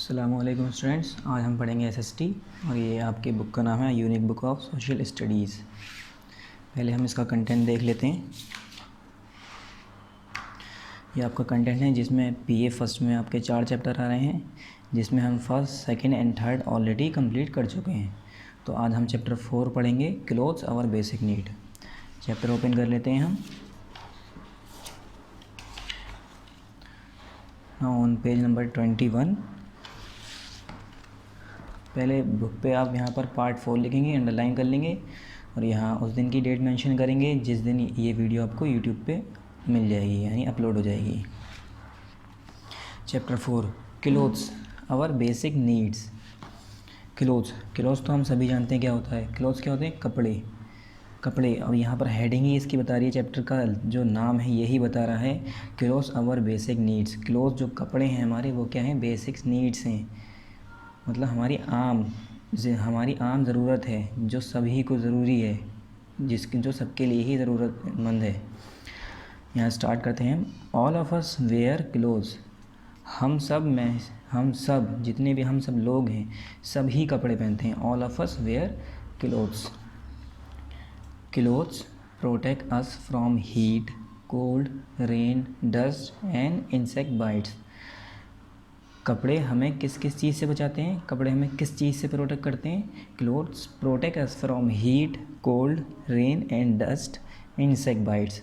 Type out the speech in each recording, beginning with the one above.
अस्सलामुअलैकुम स्टूडेंट्स, आज हम पढ़ेंगे एसएसटी और ये आपकी बुक का नाम है unique book of social studies. पहले हम इसका कंटेंट देख लेते हैं। ये आपका कंटेंट है जिसमें पीए फर्स्ट में आपके 4 चैप्टर आ रहे हैं, जिसमें हम first, second and third already complete कर चुके हैं। तो आज हम चैप्टर 4 पढ़ेंगे, clothes our basic need. Chapter open कर लेते हैं हम। ऑन पेज नंबर 21 पहले बुक पे आप यहाँ पर पार्ट 4 लिखेंगे, अंडरलाइन कर लेंगे और यहाँ उस दिन की डेट मेंशन करेंगे जिस दिन ये वीडियो आपको यूट्यूब पे मिल जाएगी, यानी अपलोड हो जाएगी। Chapter 4, clothes our basic needs. Clothes तो हम सभी जानते हैं क्या होता है। क्लोथ्स क्या होते हैं? कपड़े। और यहाँ पर हेडिंग ही इसकी बता रही है, चैप्टर का जो नाम है यही बता रहा है, clothes our basic needs. Cloth जो कपड़े हैं हमारे, वो क्या हैं? बेसिक्स नीड्स हैं, मतलब हमारी आम ज़रूरत है, जो सभी को ज़रूरी है, जो सबके लिए ही ज़रूरतमंद है। यहाँ स्टार्ट करते हैं। All of us wear clothes. हम सब जितने भी हम सब लोग हैं, सभी कपड़े पहनते हैं। All of us wear clothes. Clothes protect us from heat, cold, rain, dust and insect bites. कपड़े हमें किस चीज़ से बचाते हैं? कपड़े हमें किस चीज़ से प्रोटेक्ट करते हैं? Clothes protect us from heat, cold, rain and dust, insect bytes.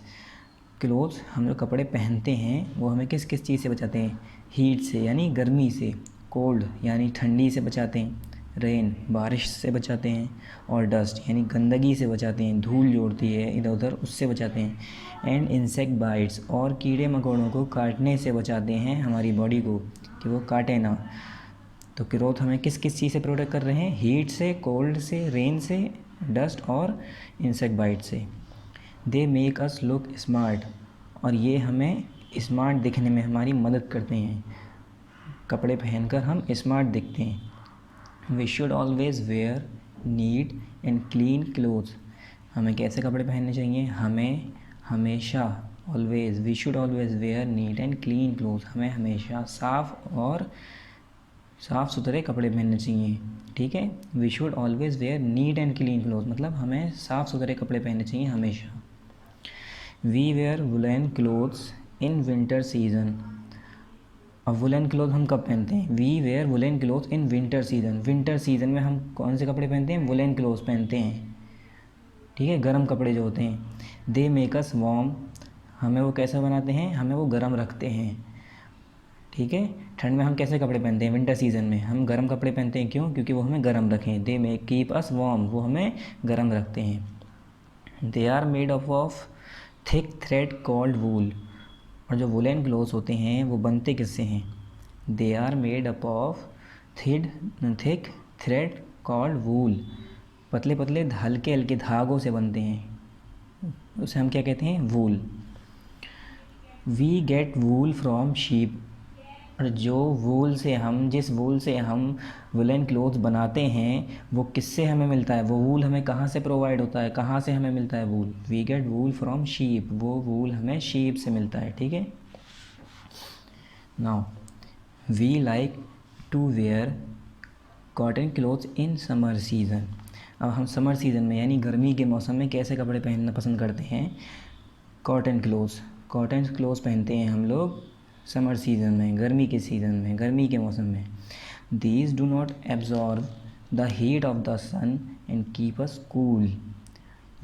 Clothes, हम जो कपड़े पहनते हैं वो हमें किस चीज़ से बचाते हैं? हीट से यानी गर्मी से, कोल्ड यानी ठंडी से बचाते हैं, रेन बारिश से बचाते हैं, और डस्ट यानी गंदगी से बचाते हैं, धूल जो उड़ती है इधर उधर उससे बचाते हैं, एंड इंसेक्ट बाइट्स, और कीड़े मकोड़ों को काटने से बचाते हैं हमारी बॉडी को, कि वो काटे ना। तो क्लोथ हमें किस चीज़ से प्रोटेक्ट कर रहे हैं? हीट से, कोल्ड से, रेन से, डस्ट और इंसेक्ट बाइट से। They make us look smart, और ये हमें स्मार्ट दिखने में हमारी मदद करते हैं। कपड़े पहनकर हम स्मार्ट दिखते हैं। We should always wear neat and clean clothes. हमें कैसे कपड़े पहनने चाहिए? हमें हमेशा we should always wear neat and clean clothes. हमें हमेशा साफ़ सुथरे कपड़े पहनने चाहिए, ठीक है। We should always wear neat and clean cloth, मतलब हमें साफ़ सुथरे कपड़े पहनने चाहिए हमेशा। We wear woollen clothes in winter season. अब वुलन क्लोथ हम कब पहनते हैं? We wear woollen cloth in winter season. Winter season में हम कौन से कपड़े पहनते हैं? वुलन क्लोथ पहनते हैं, ठीक है, गर्म कपड़े जो होते हैं। दे मेक अस वार्म, हमें वो कैसा बनाते हैं? हमें वो गर्म रखते हैं, ठीक है। ठंड में हम कैसे कपड़े पहनते हैं? विंटर सीजन में हम गर्म कपड़े पहनते हैं, क्यों? क्योंकि वो हमें गर्म रखें। दे मे कीप अस वार्म, वो हमें गर्म रखते हैं। They are made of thick thread called wool, और जो वुलन क्लोथ्स होते हैं वो बनते किससे हैं? They are made up of thick thread called wool, पतले पतले हल्के हल्के धागों से बनते हैं, उसे हम क्या कहते हैं? Wool. We get wool from sheep, और जिस वूल से हम वुलन क्लोथ्स बनाते हैं वो किससे हमें मिलता है? वो वूल हमें कहाँ से प्रोवाइड होता है? कहाँ से हमें मिलता है wool? We get wool from sheep, वो वूल हमें शीप से मिलता है, ठीक है। Now we like to wear cotton clothes in summer season. अब हम समर सीज़न में यानी गर्मी के मौसम में कैसे कपड़े पहनना पसंद करते हैं? कॉटन क्लोथ्स पहनते हैं हम लोग समर सीज़न में, गर्मी के सीज़न में, गर्मी के मौसम में। These do not absorb the heat of the sun and keep us cool.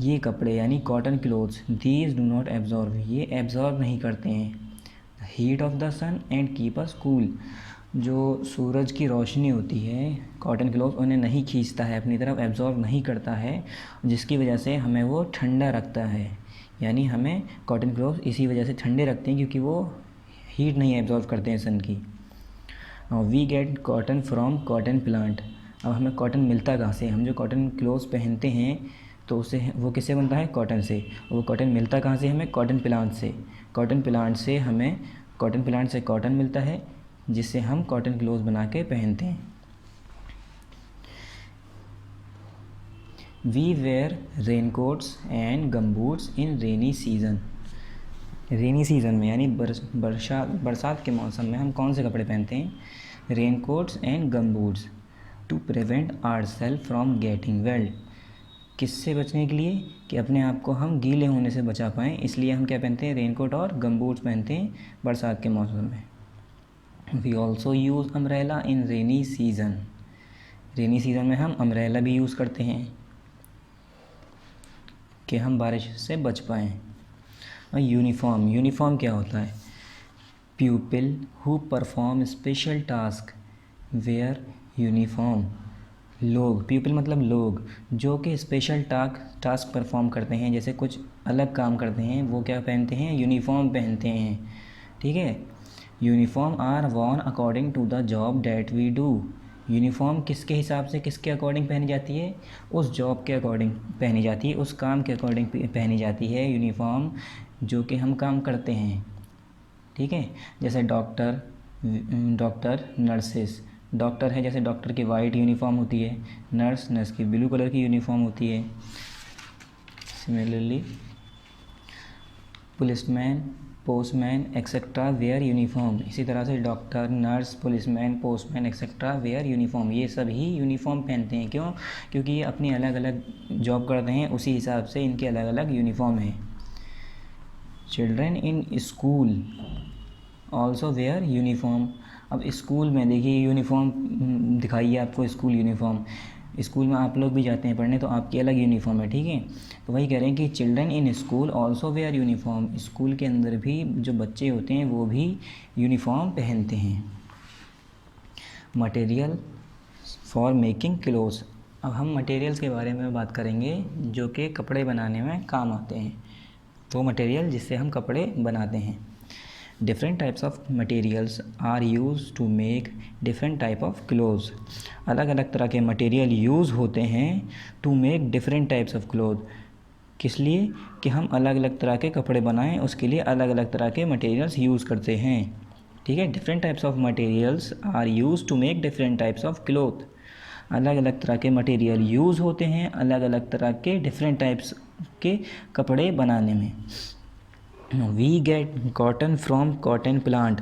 ये कपड़े यानी cotton clothes, these do not absorb, ये एब्जॉर्ब नहीं करते हैं the heat of the sun and keep us cool. जो सूरज की रोशनी होती है, कॉटन क्लोथ उन्हें नहीं खींचता है अपनी तरफ, एब्जॉर्ब नहीं करता है, जिसकी वजह से हमें वो ठंडा रखता है। यानी हमें कॉटन क्लोथ इसी वजह से ठंडे रखते हैं, क्योंकि वो हीट नहीं एब्जॉर्व करते हैं सन की। We get cotton from cotton plant. अब हमें कॉटन मिलता कहाँ से? हम जो कॉटन क्लोथ्स पहनते हैं तो उससे वो किससे बनता है? कॉटन से। और वो कॉटन मिलता कहाँ से हमें? कॉटन प्लांट से। कॉटन प्लांट से कॉटन मिलता है, जिससे हम कॉटन क्लोथ्स बना के पहनते हैं। We wear raincoats and gumboots in rainy season. Rainy season में यानी बरसात के मौसम में हम कौन से कपड़े पहनते हैं? Rain coats and gum boots to prevent our self from getting wet. किससे बचने के लिए? कि अपने आप को हम गीले होने से बचा पाएँ, इसलिए हम क्या पहनते हैं? रेन कोट और गम बूट्स पहनते हैं बरसात के मौसम में। We also use umbrella in rainy season. Rainy season में हम अम्ब्रेला भी यूज़ करते हैं कि हम बारिश से बच पाएँ। और यूनिफॉर्म क्या होता है? प्यूपिल who perform special task where uniform. लोग, प्यूपिल मतलब लोग, जो कि स्पेशल टास्क परफॉर्म करते हैं, जैसे कुछ अलग काम करते हैं, वो क्या पहनते हैं? यूनिफॉर्म पहनते हैं। ठीक है। Uniform are worn according to the job that we do. Uniform किसके हिसाब से, किसके अकॉर्डिंग पहनी जाती है? उस जॉब के अकॉर्डिंग पहनी जाती है, उस काम के अकॉर्डिंग पहनी जाती है यूनिफॉर्म जो कि हम काम करते हैं। ठीक है। जैसे डॉक्टर नर्सेस, डॉक्टर है, जैसे डॉक्टर की वाइट यूनिफॉर्म होती है, नर्स की ब्लू कलर की यूनिफॉर्म होती है। Similarly policeman, postman etcetera where uniform. इसी तरह से doctor, nurse, policeman, postman etcetera where uniform. ये सभी यूनिफॉर्म पहनते हैं। क्यों? क्योंकि ये अपनी अलग अलग जॉब करते हैं, उसी हिसाब से इनके अलग अलग यूनिफॉर्म हैं। Children in school also where uniform. अब स्कूल में देखिए यूनिफॉर्म दिखाइए आपको, स्कूल यूनिफॉर्म। स्कूल में आप लोग भी जाते हैं पढ़ने, तो आपकी अलग यूनिफॉर्म है। ठीक है। तो वही कह रहे हैं कि children in school also where uniform. School के अंदर भी जो बच्चे होते हैं वो भी यूनिफॉर्म पहनते हैं। Material for making clothes. अब हम मटेरियल्स के बारे में बात करेंगे जो कि कपड़े बनाने में काम आते हैं। वो मटेरियल जिससे हम कपड़े बनाते हैं। Different types of materials are use to make different type of clothes. अलग अलग तरह के मटेरियल यूज़ होते हैं to make different types of cloth. किस लिए? कि हम अलग अलग तरह के कपड़े बनाएं, उसके लिए अलग अलग तरह के मटेरियल्स यूज़ करते हैं। ठीक है। Different types of materials are use to make different types of cloth. अलग अलग तरह के मटेरियल यूज़ होते हैं अलग अलग तरह के डिफरेंट टाइप्स के कपड़े बनाने में। We get cotton from cotton plant.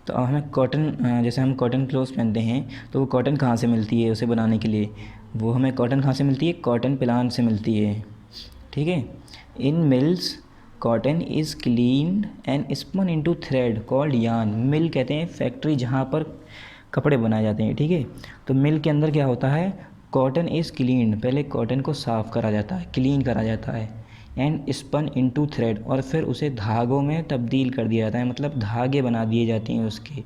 तो अब हमें कॉटन, जैसे हम कॉटन क्लोथ्स पहनते हैं, तो वो कॉटन कहाँ से मिलती है उसे बनाने के लिए? वो हमें कॉटन कहाँ से मिलती है? कॉटन प्लांट से मिलती है। ठीक है। In mills cotton is cleaned and spun into thread called yarn. Mill कहते हैं फैक्ट्री जहाँ पर कपड़े बनाए जाते हैं। ठीक है। तो मिल के अंदर क्या होता है? कॉटन इज़ क्लीन्ड, पहले कॉटन को साफ़ करा जाता है, क्लीन करा जाता है, एंड स्पन इनटू थ्रेड, और फिर उसे धागों में तब्दील कर दिया जाता है, मतलब धागे बना दिए जाते हैं उसके।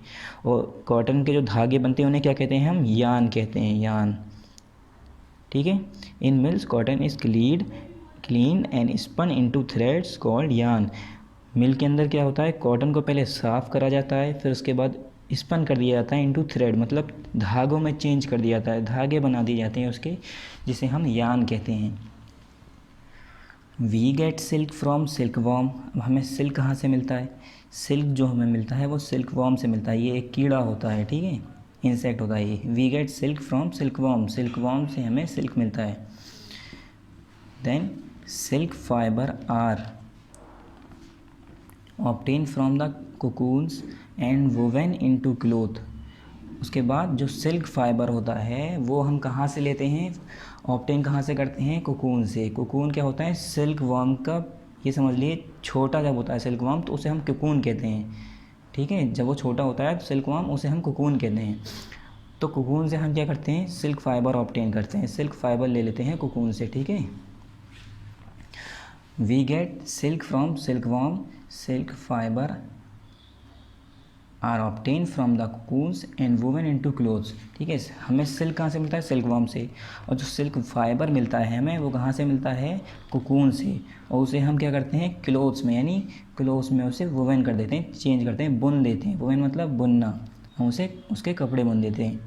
और कॉटन के जो धागे बनते हैं उन्हें क्या कहते हैं? हम यान कहते हैं, यान। ठीक है। In mills cotton is clean and spun into threads called yarn. Mill के अंदर क्या होता है? कॉटन को पहले साफ़ करा जाता है, फिर उसके बाद स्पन कर दिया जाता है इनटू थ्रेड, मतलब धागों में चेंज कर दिया जाता है, धागे बना दिए जाते हैं उसके, जिसे हम यान कहते हैं। We get silk from silk worm. अब हमें सिल्क कहाँ से मिलता है? सिल्क जो हमें मिलता है वो सिल्क वॉर्म से मिलता है। ये एक कीड़ा होता है। ठीक है। इंसेक्ट होता है ये। We get silk from silk worm. Silk worm से हमें सिल्क मिलता है। Then silk fibre are obtain from the cocoons and woven into cloth. उसके बाद जो सिल्क फाइबर होता है वो हम कहाँ से लेते हैं? ऑब्टेन कहाँ से करते हैं? कोकून से। कोकून क्या होता है? सिल्क वर्म का, ये समझ लिए छोटा जब होता है सिल्क वर्म तो उसे हम कोकून कहते हैं। ठीक है। जब वो छोटा होता है सिल्क वर्म, उसे हम कोकून कहते हैं। तो कोकून से हम क्या करते हैं? सिल्क फाइबर ऑब्टेन करते हैं, सिल्क फाइबर ले लेते हैं कोकून से। ठीक है। We get silk from silk worm. Silk fibre are obtain from the cocoons and woven into clothes. ठीक है। हमें सिल्क कहाँ से मिलता है? सिल्क वर्म से। और जो सिल्क फाइबर मिलता है हमें, वो कहाँ से मिलता है? कोकून से। और उसे हम क्या करते हैं? क्लोथ्स में, यानी क्लोथ्स में उसे वोवन कर देते हैं, चेंज करते हैं, बुन देते हैं। वोवन मतलब बुनना। हम उसे उसके कपड़े बुन देते हैं।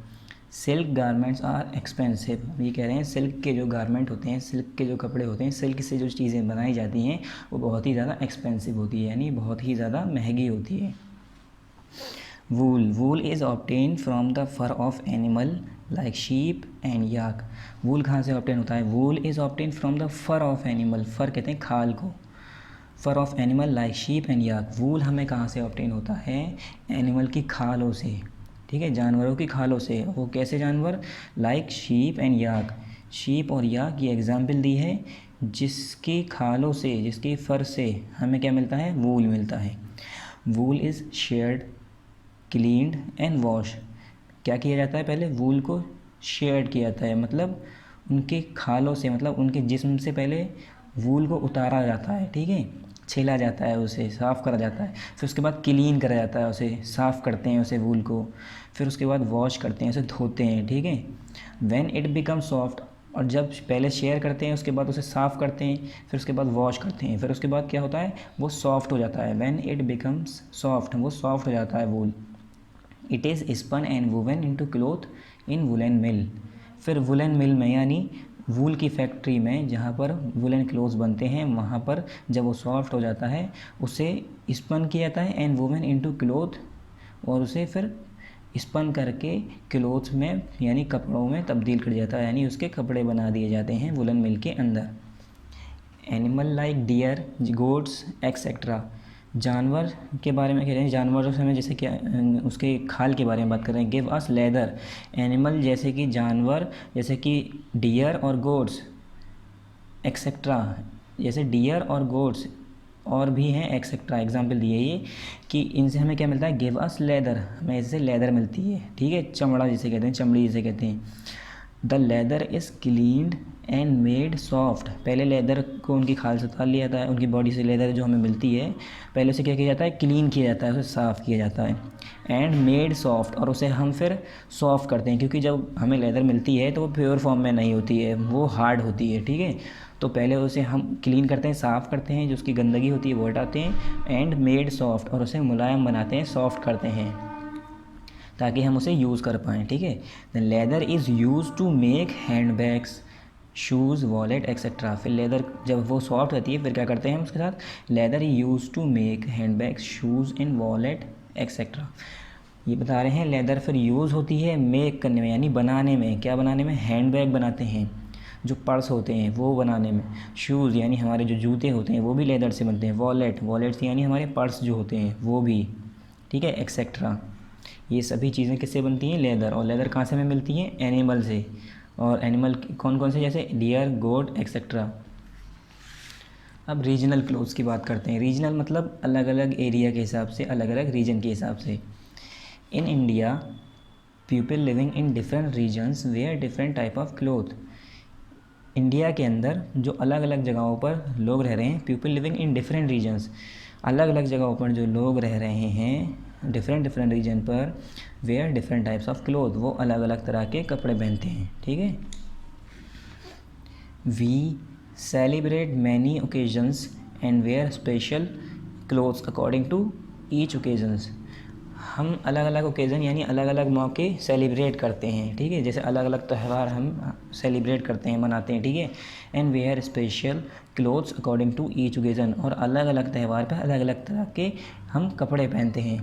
Silk garments are expensive. ये कह रहे हैं सिल्क के जो गारमेंट होते हैं, सिल्क के जो कपड़े होते हैं, सिल्क से जो चीज़ें बनाई जाती हैं वो बहुत ही ज़्यादा एक्सपेंसिव होती है, यानी बहुत ही ज़्यादा महंगी होती है। Wool is obtain from the fur of animal like sheep and yak. Wool कहाँ से ऑब्टेन होता है? Wool is obtain from the fur of animal. Fur कहते हैं खाल को। Fur of animal like sheep and yak. Wool हमें कहाँ से ऑब्टेन होता है? एनिमल की खालों से। ठीक है, जानवरों की खालों से। वो कैसे जानवर? Like sheep and yak. Sheep और याक की एग्जाम्पल दी है, जिसकी खालों से, जिसकी फर से हमें क्या मिलता है? वूल मिलता है। Wool is shared, cleaned and wash. क्या किया जाता है? पहले वूल को शेयर्ड किया जाता है, मतलब उनके खालों से, मतलब उनके जिस्म से पहले वूल को उतारा जाता है, ठीक है, छीला जाता है, उसे साफ़ करा जाता है। फिर उसके बाद क्लीन करा जाता है, उसे साफ़ करते हैं उसे वूल को। फिर उसके बाद वॉश करते हैं, उसे धोते हैं, ठीक है। व्हेन इट बिकम सॉफ्ट, और जब पहले शेयर करते हैं, उसके बाद उसे साफ़ करते हैं, फिर उसके बाद वॉश करते हैं, फिर उसके बाद क्या होता है? वो सॉफ्ट हो जाता है। व्हेन इट बिकम्स सॉफ्ट, वो सॉफ्ट हो जाता है wool. It is spun and woven into cloth in woollen mill. फिर वुलन मिल में, यानी वूल की फैक्ट्री में, जहाँ पर वुलन क्लोथ्स बनते हैं, वहाँ पर जब वो सॉफ्ट हो जाता है, उसे स्पन किया जाता है एंड वुवन इनटू क्लोथ, और उसे फिर स्पन करके क्लोथ्स में, यानी कपड़ों में तब्दील कर जाता है, यानी उसके कपड़े बना दिए जाते हैं वुलन मिल के अंदर। Animal like deer, goats etcetera. जानवर के बारे में कह रहे हैं, जानवरों से हमें जैसे क्या, उसके खाल के बारे में बात कर रहे हैं। Give us leather. एनिमल जैसे कि जानवर, जैसे कि डियर और गोट्स एक्सेट्रा, जैसे डियर और गोट्स और भी हैं एक्सेट्रा, एग्जाम्पल दिए ये कि इनसे हमें क्या मिलता है? गिव अस लेदर, हमें इससे लेदर मिलती है, ठीक है, चमड़ा जिसे कहते हैं, चमड़ी जिसे कहते हैं। The leather is cleaned and made soft. पहले लेदर को उनकी खाल से उतार लिया जाता है, उनकी बॉडी से लेदर जो हमें मिलती है, पहले उसे क्या किया जाता है? क्लीन किया जाता है, उसे साफ़ किया जाता है। एंड मेड सॉफ्ट, और उसे हम फिर सॉफ्ट करते हैं, क्योंकि जब हमें लेदर मिलती है तो वो प्योर फॉर्म में नहीं होती है, वो हार्ड होती है, ठीक है। तो पहले उसे हम क्लीन करते हैं, साफ़ करते हैं, जो उसकी गंदगी होती है वो हटाते हैं। एंड मेड सॉफ्ट, और उसे मुलायम बनाते हैं, सॉफ्ट करते हैं, ताकि हम उसे यूज़ कर पाएँ, ठीक है। The leather is use to make hand bags, shoes, wallet etcetera. फिर लेदर जब वो सॉफ्ट रहती है, फिर क्या करते हैं हम उसके साथ? Leather use to make hand bags, shoes and wallet etcetera. ये बता रहे हैं लेदर फिर यूज़ होती है मेक करने में, यानी बनाने में। क्या बनाने में? हैंड बैग बनाते हैं, जो पर्स होते हैं वो बनाने में। शूज़ यानी हमारे जो जूते होते हैं वो भी लेदर से बनते हैं। वॉलेट्स यानी हमारे पर्स जो होते हैं वो भी, ठीक है, एक्सेट्रा। ये सभी चीज़ें किससे बनती हैं? लेदर। और लेदर कहाँ से हमें मिलती हैं? एनिमल से। और एनिमल कौन कौन से? जैसे डियर, गोट एक्सेट्रा। अब रीजनल क्लोथ्स की बात करते हैं। रीजनल मतलब अलग अलग एरिया के हिसाब से, अलग अलग रीजन के हिसाब से। In India people living in different regions wear different type of cloth. India के अंदर जो अलग अलग जगहों पर लोग रह रहे हैं, people living in different regions, अलग अलग जगहों पर जो लोग रह रहे हैं डिफरेंट रीजन पर, wear different types of cloth, वो अलग अलग तरह के कपड़े पहनते हैं, ठीक है। We celebrate many occasions and wear special clothes according to each occasions. हम अलग अलग ओकेज़न यानी अलग अलग मौके सेलिब्रेट करते हैं, ठीक है, जैसे अलग अलग त्यौहार हम सेलिब्रेट करते हैं, मनाते हैं, ठीक है। And wear special clothes according to each occasion, और अलग अलग त्यौहार पर अलग अलग तरह के हम कपड़े पहनते हैं,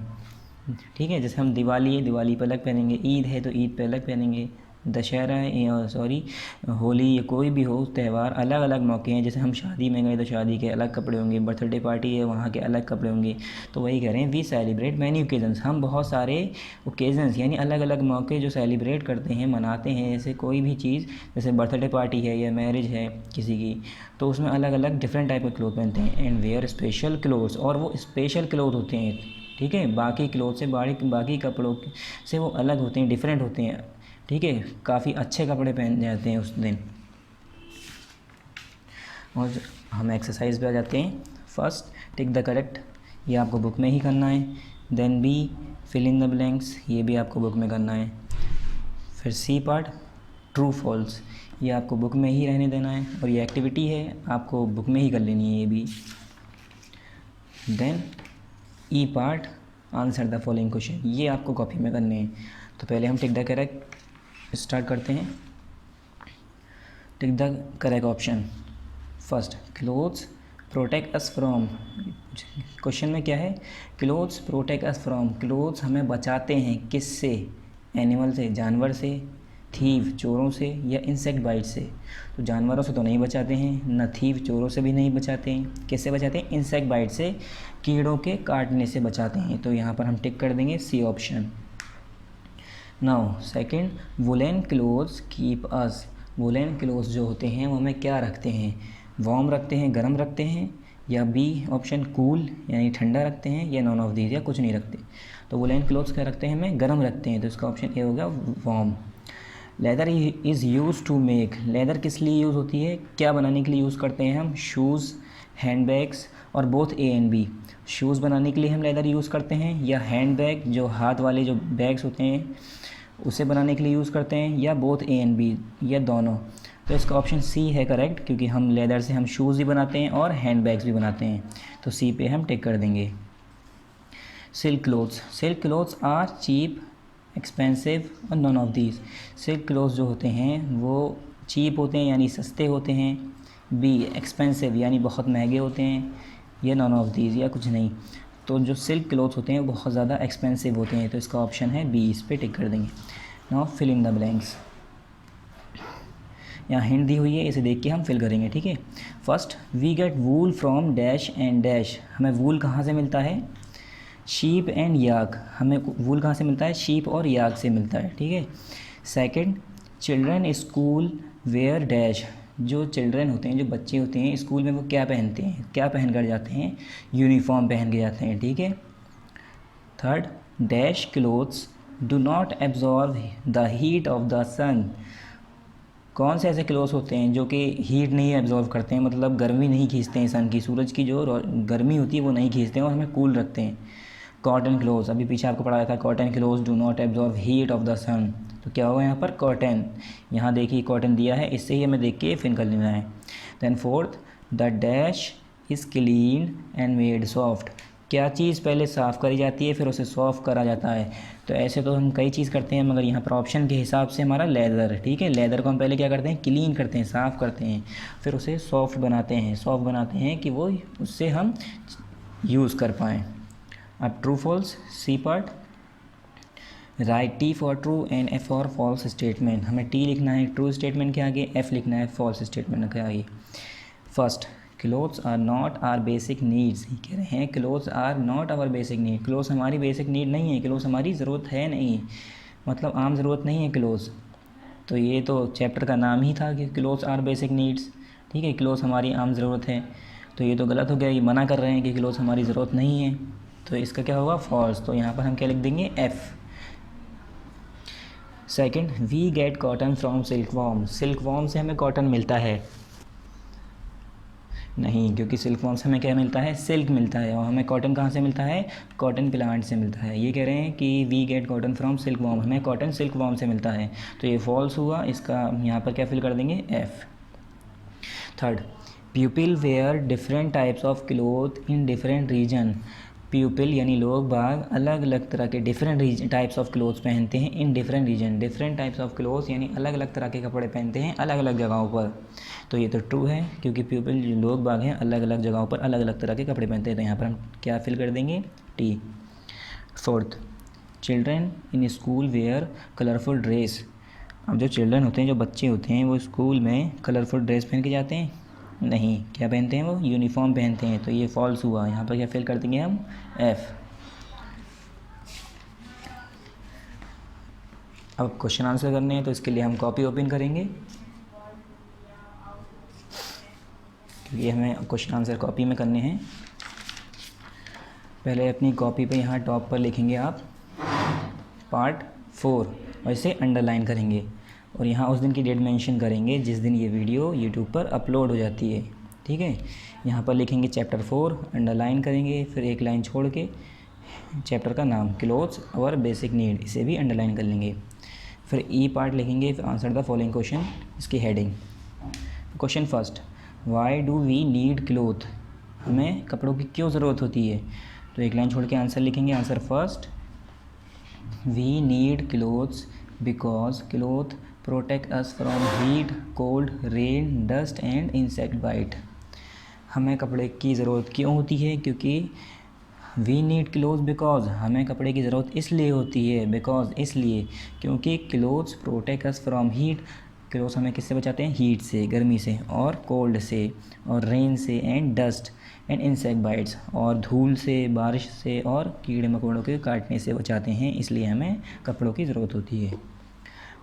ठीक है। जैसे हम दिवाली है, दिवाली पर अलग पहनेंगे, ईद है तो ईद पर अलग पहनेंगे, दशहरा है, होली या कोई भी हो त्यौहार, अलग अलग मौके हैं। जैसे हम शादी में गए तो शादी के अलग कपड़े होंगे, बर्थडे पार्टी है वहाँ के अलग कपड़े होंगे। तो वही कह रहे हैं, वी सेलिब्रेट मैनी ओकेजन्स, हम बहुत सारे ओकेजन्स यानी अलग अलग मौके जो सेलिब्रेट करते हैं, मनाते हैं। जैसे कोई भी चीज़, जैसे बर्थडे पार्टी है या मैरिज है किसी की, तो उसमें अलग अलग डिफरेंट टाइप के क्लोथ पहनते हैं। एंड वेयर स्पेशल क्लोथ्स, और वो स्पेशल क्लोथ होते हैं, ठीक है, बाकी क्लोथ से, बाकी कपड़ों से वो अलग होते हैं, डिफरेंट होते हैं, ठीक है, काफ़ी अच्छे कपड़े पहन जाते हैं उस दिन। और हम एक्सरसाइज पे आ जाते हैं। फर्स्ट, टिक द करेक्ट, ये आपको बुक में ही करना है। Then B, fill in the blanks, ये भी आपको बुक में करना है। फिर सी पार्ट, ट्रू फॉल्स, ये आपको बुक में ही रहने देना है, और ये एक्टिविटी है आपको बुक में ही कर लेनी है ये भी। Then E part, answer the following question, ये आपको कॉपी में करने हैं। तो पहले हम टिक द करेक्ट स्टार्ट करते हैं। Tick the correct option. First, clothes protect us from, question में क्या है? Clothes protect us from, clothes हमें बचाते हैं किससे? एनिमल से, जानवर से, थीव चोरों से, या इंसेक्ट बाइट से। तो जानवरों से तो नहीं बचाते हैं, न थीव चोरों से भी नहीं बचाते हैं। किससे बचाते हैं? इंसेक्ट बाइट से, कीड़ों के काटने से बचाते हैं। तो यहाँ पर हम टिक कर देंगे C option. Now second, woollen clothes keep us. Woollen clothes जो होते हैं वो हमें क्या रखते हैं, वार्म रखते हैं, गर्म रखते हैं, या बी ऑप्शन कूल यानी ठंडा रखते हैं, या नॉन ऑफ दीज या कुछ नहीं रखते। तो वुलन क्लोथ्स क्या रखते हैं, हमें गर्म रखते हैं, तो इसका ऑप्शन ए होगा warm. Leather is use to make. Leather किस लिए यूज़ होती है, क्या बनाने के लिए यूज़ करते हैं हम, शूज़, हैंड बैग्स और both A and B. Shoes बनाने के लिए हम लेदर यूज़ करते हैं, या हैंड बैग जो हाथ वाले जो बैग्स होते हैं उसे बनाने के लिए यूज़ करते हैं, या बोथ ए एंड बी, या दोनों। तो इसका ऑप्शन सी है करेक्ट, क्योंकि हम लेदर से हम शूज़ भी बनाते हैं और हैंड बैग्स भी बनाते हैं, तो सी पे हम टिक कर देंगे। Silk clothes. Silk clothes are cheap, expensive और none of these. Silk clothes जो होते हैं वो चीप होते हैं यानी सस्ते होते हैं, बी एक्सपेंसिव यानी बहुत महंगे होते हैं, या नॉन ऑफ दीज या कुछ नहीं। तो जो सिल्क क्लोथ्स होते हैं वो बहुत ज़्यादा एक्सपेंसिव होते हैं, तो इसका ऑप्शन है बी, इस पे टिक कर देंगे। Now fill in the blanks. यहाँ हिंट दी हुई है, इसे देख के हम फिल करेंगे, ठीक है। First, we get wool from dash and dash. हमें वूल कहाँ से मिलता है, शीप एंड याक। हमें वूल कहाँ से मिलता है, शीप और याक से मिलता है, ठीक है। Second, children school wear dash. जो चिल्ड्रन होते हैं, जो बच्चे होते हैं स्कूल में, वो क्या पहनते हैं, क्या पहन कर जाते हैं, यूनिफॉर्म पहन के जाते हैं, ठीक है। Third, dash clothes do not absorb the heat of the sun. कौन से ऐसे क्लोथ्स होते हैं जो कि हीट नहीं एब्जॉर्व करते हैं, मतलब गर्मी नहीं खींचते हैं, सन की, सूरज की जो गर्मी होती है वो नहीं खींचते हैं और हमें कूल रखते हैं। कॉटन क्लोथ्स, अभी पीछे आपको पढ़ाया था, cotton clothes do not absorb heat of the sun. तो क्या होगा यहाँ पर, कॉटन। यहाँ देखिए कॉटन दिया है, इससे ही हमें देख के फिल कर लेना है। Then fourth, the dash is clean and made soft. क्या चीज़ पहले साफ़ करी जाती है फिर उसे सॉफ्ट करा जाता है। तो ऐसे तो हम कई चीज़ करते हैं, मगर यहाँ पर ऑप्शन के हिसाब से हमारा लेदर, ठीक है। लेदर को हम पहले क्या करते हैं, क्लीन करते हैं, साफ़ करते हैं, फिर उसे सॉफ्ट बनाते हैं, सॉफ्ट बनाते हैं कि वो उससे हम यूज़ कर पाएँ। अब true false, C part. Write T for true and F for false statement. हमें टी लिखना है ट्रू स्टेटमेंट के आगे, एफ लिखना है फॉल्स स्टेटमेंट के आगे। First, clothes are not are basic needs. ये कह रहे हैं clothes are not our basic need. Clothes हमारी बेसिक नीड नहीं है, क्लोथ्स हमारी ज़रूरत है नहीं, मतलब आम ज़रूरत नहीं है क्लोथ्स। तो ये तो चैप्टर का नाम ही था कि क्लोथ्स आर बेसिक नीड्स, ठीक है। क्लोथ्स हमारी आम ज़रूरत है, तो ये तो गलत हो गया, ये मना कर रहे हैं कि क्लोथ्स हमारी ज़रूरत नहीं है, तो इसका क्या होगा, फॉल्स। तो यहाँ पर हम क्या लिख देंगे, F. Second, we get cotton from silk worm. Silk worm से हमें कॉटन मिलता है नहीं, क्योंकि सिल्क वॉर्म से हमें क्या मिलता है, सिल्क मिलता है, और हमें कॉटन कहाँ से मिलता है, कॉटन प्लांट से मिलता है। ये कह रहे हैं कि we get cotton from silk worm, हमें कॉटन सिल्क वॉर्म से मिलता है, तो ये फॉल्स हुआ। इसका यहाँ पर क्या फिल कर देंगे, F. Third, people wear different types of cloth in different region. People यानी लोग बाग अलग अलग तरह के डिफरेंट टाइप्स ऑफ क्लोथ्स पहनते हैं in different region. Different types of clothes यानी अलग अलग तरह के कपड़े पहनते हैं अलग अलग जगहों पर। तो ये तो ट्रू है, क्योंकि पीपल जो लोग बाग हैं अलग अलग जगहों पर अलग अलग तरह के कपड़े पहनते हैं, तो यहाँ पर हम क्या फिल कर देंगे, T. Fourth, children in school wear colourful dress. अब जो चिल्ड्रन होते हैं, जो बच्चे होते हैं, वो स्कूल में कलरफुल ड्रेस पहन के जाते हैं नहीं, क्या पहनते हैं, वो यूनिफॉर्म पहनते हैं, तो ये फॉल्स हुआ। यहाँ पर क्या फिल कर देंगे हम, एफ़। अब क्वेश्चन आंसर करने हैं, तो इसके लिए हम कॉपी ओपन करेंगे, क्योंकि हमें क्वेश्चन आंसर कॉपी में करने हैं। पहले अपनी कॉपी पे यहाँ टॉप पर लिखेंगे आप पार्ट 4 और इसे अंडरलाइन करेंगे, और यहाँ उस दिन की डेट मेंशन करेंगे जिस दिन ये वीडियो यूट्यूब पर अपलोड हो जाती है, ठीक है। यहाँ पर लिखेंगे चैप्टर 4, अंडरलाइन करेंगे, फिर एक लाइन छोड़ के चैप्टर का नाम क्लोथ्स और बेसिक नीड, इसे भी अंडरलाइन कर लेंगे। फिर ई पार्ट लिखेंगे, फिर आंसर द फॉलोइंग क्वेश्चन, इसकी heading. Question first, why do we need cloth. हमें कपड़ों की क्यों ज़रूरत होती है, तो एक लाइन छोड़ के आंसर लिखेंगे। Answer first, we need clothes because cloth protect us from heat, cold, rain, dust and insect bite. हमें कपड़े की ज़रूरत क्यों होती है, क्योंकि वी नीड क्लोथ बिकॉज, हमें कपड़े की ज़रूरत इसलिए होती है, बिकॉज इसलिए, क्योंकि clothes protect us from heat, clothes हमें किससे बचाते हैं? हीट से, गर्मी से, और कोल्ड से, और रेन से, and dust and insect bytes, और धूल से, बारिश से, और कीड़े मकोड़ों के काटने से बचाते हैं, इसलिए हमें कपड़ों की ज़रूरत होती है।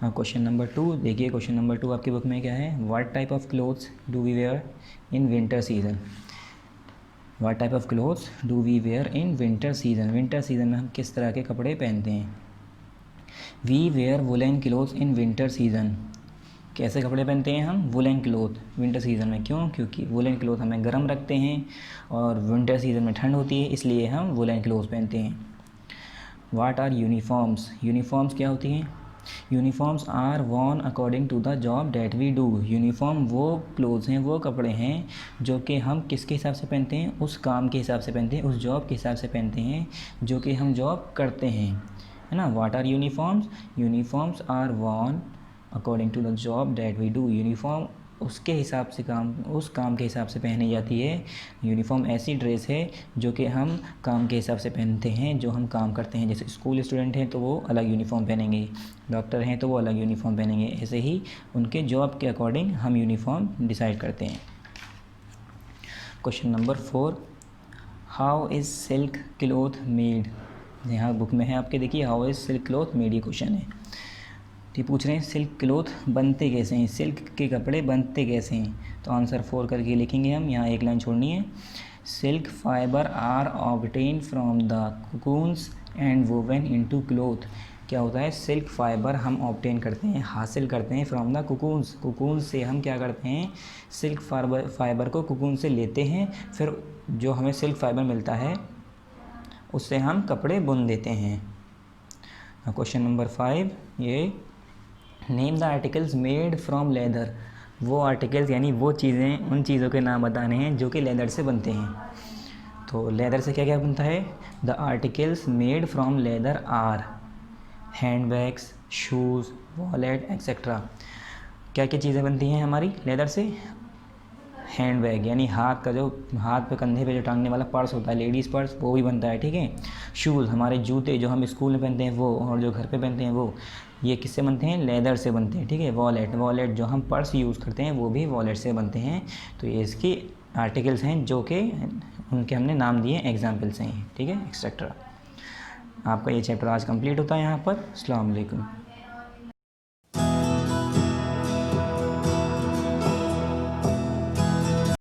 क्वेश्चन नंबर 2 देखिए, क्वेश्चन नंबर 2 आपकी बुक में क्या है? What type of clothes do we wear in winter season? What type of clothes do we wear in winter season? Winter season में हम किस तरह के कपड़े पहनते हैं? We wear woollen clothes in winter season. कैसे कपड़े पहनते हैं हम? वुलन क्लोथ विंटर सीज़न में। क्यों? क्योंकि वुलन क्लोथ हमें गर्म रखते हैं और विंटर सीज़न में ठंड होती है, इसलिए हम वुलन क्लोथ पहनते हैं। वाट आर यूनिफॉर्म्स? यूनिफॉर्म्स क्या होती हैं? Uniforms are worn according to the job that we do. Uniform वो क्लोथ्स हैं, वो कपड़े हैं जो कि हम किसके हिसाब से पहनते हैं? उस काम के हिसाब से पहनते हैं, उस जॉब के हिसाब से पहनते हैं जो कि हम जॉब करते हैं, है ना। What are uniforms? Uniforms are worn according to the job that we do. Uniform उसके हिसाब से उस काम के हिसाब से पहनी जाती है। यूनिफॉर्म ऐसी ड्रेस है जो कि हम काम के हिसाब से पहनते हैं, जो हम काम करते हैं। जैसे स्कूल स्टूडेंट हैं तो वो अलग यूनिफॉर्म पहनेंगे, डॉक्टर हैं तो वो अलग यूनिफॉर्म पहनेंगे, ऐसे ही उनके जॉब के अकॉर्डिंग हम यूनिफॉर्म डिसाइड करते हैं। Question number 4, how is silk cloth made? यहाँ बुक में है आपके, देखिए, how is silk cloth made, ये क्वेश्चन है। तो पूछ रहे हैं सिल्क क्लोथ बनते कैसे हैं, सिल्क के कपड़े बनते कैसे हैं। तो आंसर 4 करके लिखेंगे हम, यहाँ एक लाइन छोड़नी है। Silk fibre are obtain from the cocoons and woven into cloth. क्या होता है? सिल्क फाइबर हम ऑब्टेन करते हैं, हासिल करते हैं फ्रॉम द कोकून्स। कोकून्स से हम क्या करते हैं? सिल्क फाइबर को कोकून से लेते हैं, फिर जो हमें सिल्क फाइबर मिलता है उससे हम कपड़े बुन देते हैं। क्वेश्चन नंबर 5, ये name the articles made from leather. वो आर्टिकल्स यानी वो चीज़ें, उन चीज़ों के नाम बताने हैं जो कि लेदर से बनते हैं। तो लेदर से क्या क्या बनता है? The articles made from leather are hand bags, shoes, wallet etcetera. क्या क्या चीज़ें बनती हैं हमारी लेदर से? हैंड बैग यानी हाथ पे कंधे पे जो टांगने वाला पर्स होता है, लेडीज़ पर्स, वो भी बनता है, ठीक है। शूज़ हमारे जूते जो हम स्कूल में पहनते हैं वो, और जो घर पे पहनते हैं वो, ये किससे बनते हैं? लेदर से बनते हैं, ठीक है। वॉलेट जो हम पर्स यूज़ करते हैं वो भी वॉलेट से बनते हैं। तो ये इसकी आर्टिकल्स हैं जो कि उनके हमने नाम दिए, एग्जाम्पल्स हैं, ठीक है, एक्सेट्रा। आपका ये चैप्टर आज कंप्लीट होता है यहाँ पर। अस्सलाम वालेकुम।